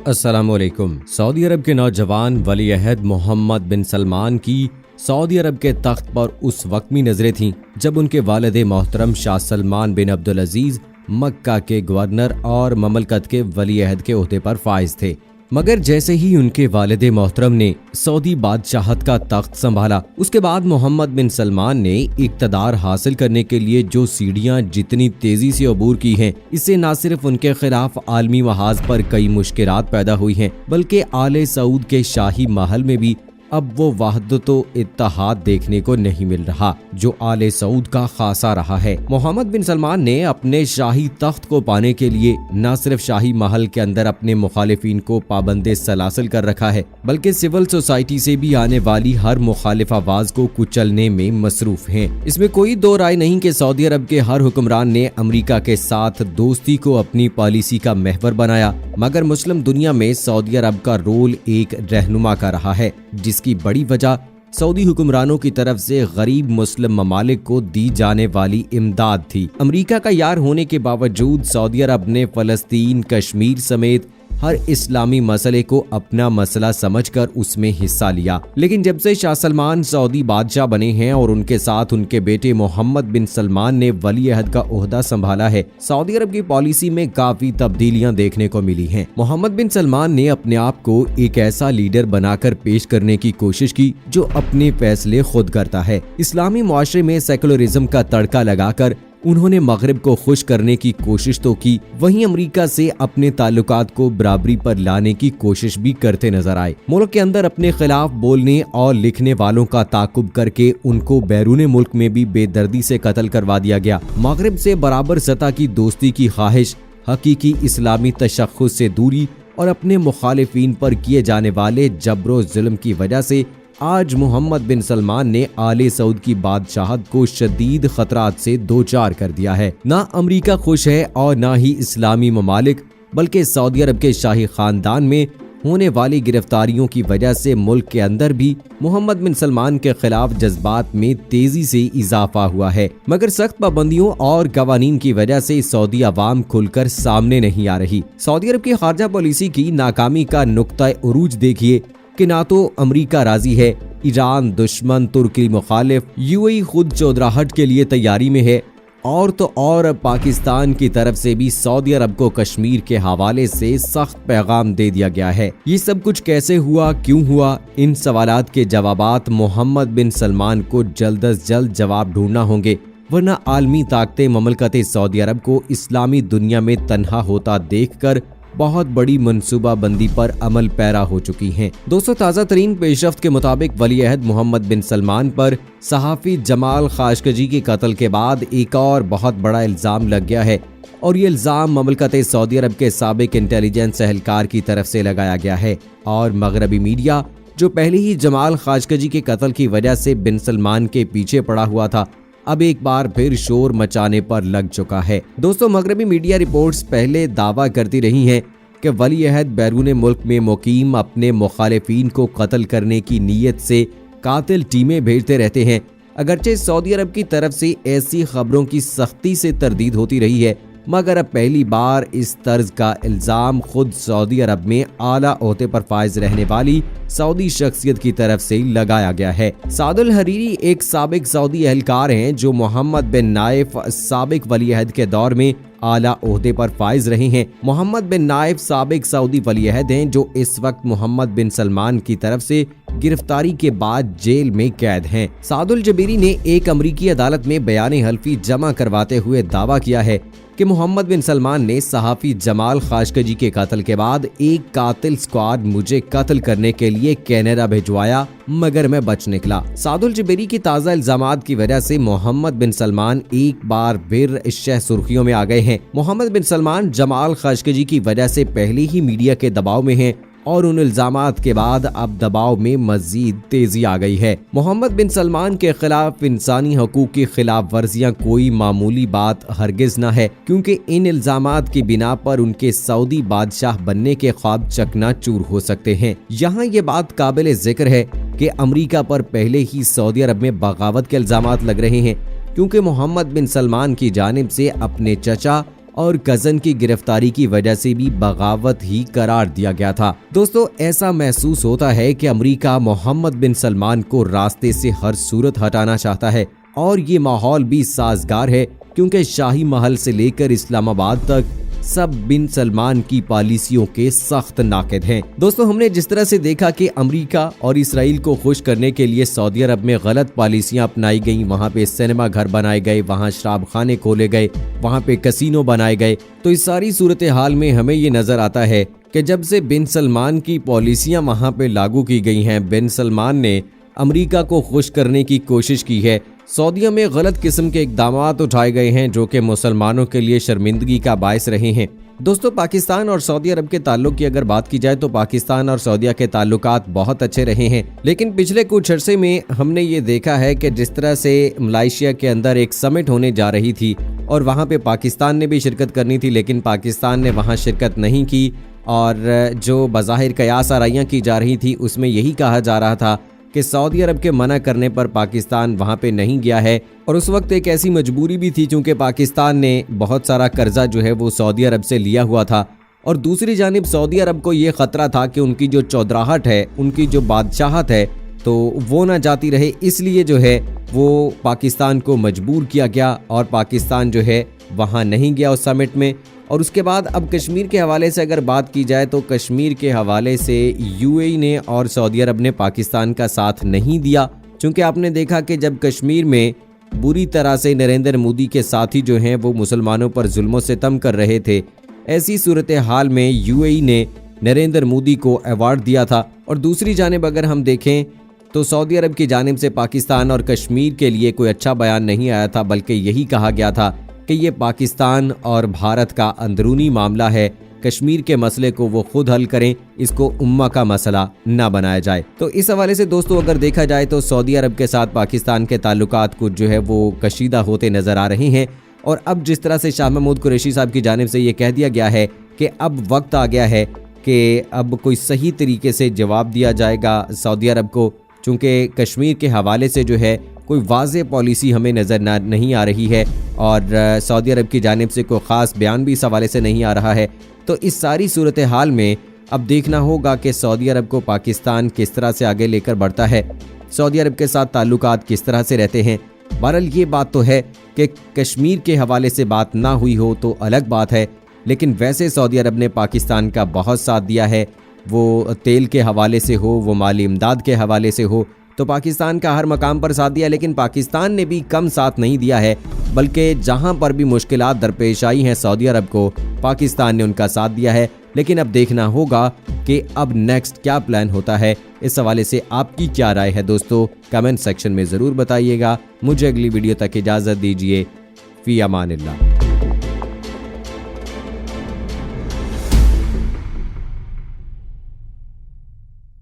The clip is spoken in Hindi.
अस्सलामुअलैकुम। सऊदी अरब के नौजवान वली अहद मोहम्मद बिन सलमान की सऊदी अरब के तख्त पर उस वक्त भी नजरें थीं जब उनके वालिद मोहतरम शाह सलमान बिन अब्दुल अजीज मक्का के गवर्नर और ममलकत के वली अहद के ओहदे पर फाइज थे। मगर जैसे ही उनके वालिद मोहतरम ने सऊदी बादशाहत का तख्त संभाला, उसके बाद मोहम्मद बिन सलमान ने इक़्तिदार हासिल करने के लिए जो सीढ़ियां जितनी तेजी से अबूर की हैं, इससे न सिर्फ उनके खिलाफ आलमी महाज पर कई मुश्किलात पैदा हुई हैं, बल्कि आले सऊद के शाही महल में भी अब वो वहदत व इत्तेहाद देखने को नहीं मिल रहा जो आले सऊद का खासा रहा है। मोहम्मद बिन सलमान ने अपने शाही तख्त को पाने के लिए न सिर्फ शाही महल के अंदर अपने मुखालिफिन को पाबंदे सलासल कर रखा है, बल्कि सिविल सोसाइटी से भी आने वाली हर मुखालिफ आवाज को कुचलने में मसरूफ हैं। इसमें कोई दो राय नहीं कि सऊदी अरब के हर हुक्मरान ने अमेरिका के साथ दोस्ती को अपनी पॉलिसी का महवर बनाया, मगर मुस्लिम दुनिया में सऊदी अरब का रोल एक रहनुमा का रहा है, जिसकी बड़ी वजह सऊदी हुक्मरानों की तरफ से गरीब मुस्लिम ममालिक को दी जाने वाली इमदाद थी। अमेरिका का यार होने के बावजूद सऊदी अरब ने फलस्तीन, कश्मीर समेत हर इस्लामी मसले को अपना मसला समझकर उसमें हिस्सा लिया। लेकिन जब से शाह सलमान सऊदी बादशाह बने हैं और उनके साथ उनके बेटे मोहम्मद बिन सलमान ने वली अहद का ओहदा संभाला है, सऊदी अरब की पॉलिसी में काफी तब्दीलियां देखने को मिली हैं। मोहम्मद बिन सलमान ने अपने आप को एक ऐसा लीडर बनाकर पेश करने की कोशिश की जो अपने फैसले खुद करता है। इस्लामी मुआशरे में सेकुलरिज्म का तड़का लगाकर उन्होंने मगरिब को खुश करने की कोशिश तो की, वहीं अमेरिका से अपने ताल्लुकात को बराबरी पर लाने की कोशिश भी करते नजर आए। मुल्क के अंदर अपने खिलाफ बोलने और लिखने वालों का ताकुब करके उनको बैरून मुल्क में भी बेदर्दी से कत्ल करवा दिया गया। मगरिब से बराबर सतह की दोस्ती की ख्वाहिश, हकीकी इस्लामी तशख्खुस से दूरी और अपने मुखालिफिन पर किए जाने वाले जबरो जुल्म की वजह से आज मोहम्मद बिन सलमान ने आले सऊद की बादशाहत को शदीद खतरात से दो चार कर दिया है। ना अमेरिका खुश है और ना ही इस्लामी ममालिक, बल्कि सऊदी अरब के शाही खानदान में होने वाली गिरफ्तारियों की वजह से मुल्क के अंदर भी मोहम्मद बिन सलमान के खिलाफ जज्बात में तेजी से इजाफा हुआ है। मगर सख्त पाबंदियों और कवानीन की वजह से सऊदी अवाम खुलकर सामने नहीं आ रही। सऊदी अरब की खारजा पॉलिसी की नाकामी का नुक्ता उरूज देखिए कि ना तो अमेरिका राजी है, ईरान दुश्मन, तुर्की मुखालिफ, यूएई खुद चौधराहट के लिए तैयारी में है और तो और पाकिस्तान की तरफ से भी सऊदी अरब को कश्मीर के हवाले से सख्त पैगाम दे दिया गया है। ये सब कुछ कैसे हुआ, क्यों हुआ, इन सवालात के जवाबात मोहम्मद बिन सलमान को जल्द अज जल्द जवाब ढूंढना होंगे, वरना आलमी ताकतें ममलकत सऊदी अरब को इस्लामी दुनिया में तन्हा होता देखकर बहुत बड़ी मनसूबाबंदी पर अमल पैरा हो चुकी हैं। दोस्तों, ताज़ा तरीन पेशरफ्त के मुताबिक वली अहद मोहम्मद बिन सलमान पर सहाफ़ी जमाल खाशकजी के कत्ल के बाद एक और बहुत बड़ा इल्ज़ाम लग गया है और ये इल्ज़ाम ममलकत सऊदी अरब के साबिक इंटेलिजेंस एहलकार की तरफ से लगाया गया है और मगरबी मीडिया जो पहले ही जमाल खाशकजी के कत्ल की वजह से बिन सलमान के पीछे पड़ा हुआ था, अब एक बार फिर शोर मचाने पर लग चुका है। दोस्तों, मगरबी मीडिया रिपोर्ट्स पहले दावा करती रही हैं कि वली अहद बैरून मुल्क में मुकीम अपने मुखालिफिन को कत्ल करने की नीयत से कातिल टीमें भेजते रहते हैं। अगरचे सऊदी अरब की तरफ से ऐसी खबरों की सख्ती से तरदीद होती रही है, मगर अब पहली बार इस तर्ज का इल्ज़ाम खुद सऊदी अरब में आला ओहदे पर फाइज रहने वाली सऊदी शख्सियत की तरफ से लगाया गया है। सादुल हरीरी एक साबिक सऊदी एहलकार हैं जो मोहम्मद बिन नाइफ साबिक वली अहद के दौर में आला ओहदे पर फाइज रहे हैं। मोहम्मद बिन नाइफ साबिक सऊदी वली अहद हैं जो इस वक्त मोहम्मद बिन सलमान की तरफ से गिरफ्तारी के बाद जेल में कैद हैं। सादुल जबीरी ने एक अमरीकी अदालत में बयान हल्फी जमा करवाते हुए दावा किया है कि मोहम्मद बिन सलमान ने सहाफ़ी जमाल खाशकजी के कत्ल के बाद एक कातिल स्क्वाड मुझे कत्ल करने के लिए कनाडा भिजवाया, मगर मैं बच निकला। सादुल जबीरी की ताज़ा इल्ज़ामात की वजह से मोहम्मद बिन सलमान एक बार फिर शह सुर्खियों में आ गए हैं। मोहम्मद बिन सलमान जमाल खाशकजी की वजह से पहले ही मीडिया के दबाव में हैं और उन इल्जामात के बाद अब दबाव में मजीद तेजी आ गई है। मोहम्मद बिन सलमान के खिलाफ इंसानी हकूक की खिलाफ वर्जियां कोई मामूली बात हरगिज न है, क्योंकि इन इल्जामात की बिना पर उनके सऊदी बादशाह बनने के ख्वाब चकनाचूर हो सकते हैं। यहाँ ये बात काबिल जिक्र है कि अमेरिका पर पहले ही सऊदी अरब में बगावत के इल्जामात लग रहे हैं, क्योंकि मोहम्मद बिन सलमान की जानिब से अपने चचा और कजन की गिरफ्तारी की वजह से भी बगावत ही करार दिया गया था। दोस्तों, ऐसा महसूस होता है कि अमेरिका मोहम्मद बिन सलमान को रास्ते से हर सूरत हटाना चाहता है और ये माहौल भी साजगार है क्योंकि शाही महल से लेकर इस्लामाबाद तक सब बिन सलमान की पॉलिसियों के सख्त नाक़िद हैं। दोस्तों, हमने जिस तरह से देखा कि अमेरिका और इसराइल को खुश करने के लिए सऊदी अरब में गलत पॉलिसियां अपनाई गई, वहां पे सिनेमा घर बनाए गए, वहां शराब खाने खोले गए, वहां पे कसीनो बनाए गए, तो इस सारी सूरत हाल में हमें ये नजर आता है कि जब से बिन सलमान की पॉलिसियां वहां पे लागू की गई हैं, बिन सलमान ने अमेरिका को खुश करने की कोशिश की है। सऊदीया में गलत किस्म के इक़दामात उठाए गए हैं जो कि मुसलमानों के लिए शर्मिंदगी का बायस रहे हैं। दोस्तों, पाकिस्तान और सऊदी अरब के ताल्लुक की अगर बात की जाए तो पाकिस्तान और सऊदीया के ताल्लुकात बहुत अच्छे रहे हैं, लेकिन पिछले कुछ अरसे में हमने ये देखा है कि जिस तरह से मलेशिया के अंदर एक समिट होने जा रही थी और वहाँ पे पाकिस्तान ने भी शिरकत करनी थी, लेकिन पाकिस्तान ने वहाँ शिरकत नहीं की और जो बज़ाहिर कयास आराइयाँ की जा रही थी उसमें यही कहा जा रहा था कि सऊदी अरब के मना करने पर पाकिस्तान वहां पे नहीं गया है। और उस वक्त एक ऐसी मजबूरी भी थी क्योंकि पाकिस्तान ने बहुत सारा कर्जा जो है वो सऊदी अरब से लिया हुआ था और दूसरी जानिब सऊदी अरब को ये खतरा था कि उनकी जो चौधराहट है, उनकी जो बादशाहत है, तो वो ना जाती रहे, इसलिए जो है वो पाकिस्तान को मजबूर किया गया और पाकिस्तान जो है वहाँ नहीं गया उस समिट में। और उसके बाद अब कश्मीर के हवाले से अगर बात की जाए तो कश्मीर के हवाले से यूएई ने और सऊदी अरब ने पाकिस्तान का साथ नहीं दिया, क्योंकि आपने देखा कि जब कश्मीर में बुरी तरह से नरेंद्र मोदी के साथी जो हैं वो मुसलमानों पर जुल्म सितम कर रहे थे, ऐसी सूरत हाल में यूएई ने नरेंद्र मोदी को अवार्ड दिया था। और दूसरी जानिब अगर हम देखें तो सऊदी अरब की जानिब से पाकिस्तान और कश्मीर के लिए कोई अच्छा बयान नहीं आया था, बल्कि यही कहा गया था कि ये पाकिस्तान और भारत का अंदरूनी मामला है, कश्मीर के मसले को वो खुद हल करें, इसको उम्मा का मसला ना बनाया जाए। तो इस हवाले से दोस्तों अगर देखा जाए तो सऊदी अरब के साथ पाकिस्तान के ताल्लुकात कुछ जो है वो कशीदा होते नजर आ रहे हैं। और अब जिस तरह से शाह महमूद कुरैशी साहब की जानिब से ये कह दिया गया है कि अब वक्त आ गया है कि अब कोई सही तरीके से जवाब दिया जाएगा सऊदी अरब को, चूँकि कश्मीर के हवाले से जो है कोई वाज़ेह पॉलिसी हमें नज़र नहीं आ रही है और सऊदी अरब की जानिब से कोई ख़ास बयान भी इस हवाले से नहीं आ रहा है। तो इस सारी सूरत हाल में अब देखना होगा कि सऊदी अरब को पाकिस्तान किस तरह से आगे लेकर बढ़ता है, सऊदी अरब के साथ ताल्लुकात किस तरह से रहते हैं। बहरहाल ये बात तो है कि कश्मीर के हवाले से बात ना हुई हो तो अलग बात है, लेकिन वैसे सऊदी अरब ने पाकिस्तान का बहुत साथ दिया है, वो तेल के हवाले से हो, वो माली इमदाद के हवाले से हो, तो पाकिस्तान का हर मकाम पर साथ दिया। लेकिन पाकिस्तान ने भी कम साथ नहीं दिया है, बल्कि जहां पर भी मुश्किलात दरपेश आई हैं सऊदी अरब को, पाकिस्तान ने उनका साथ दिया है। लेकिन अब देखना होगा कि अब नेक्स्ट क्या प्लान होता है। इस हवाले से आपकी क्या राय है दोस्तों, कमेंट सेक्शन में ज़रूर बताइएगा। मुझे अगली वीडियो तक इजाज़त दीजिए। फ़ी अमानिल्लाह।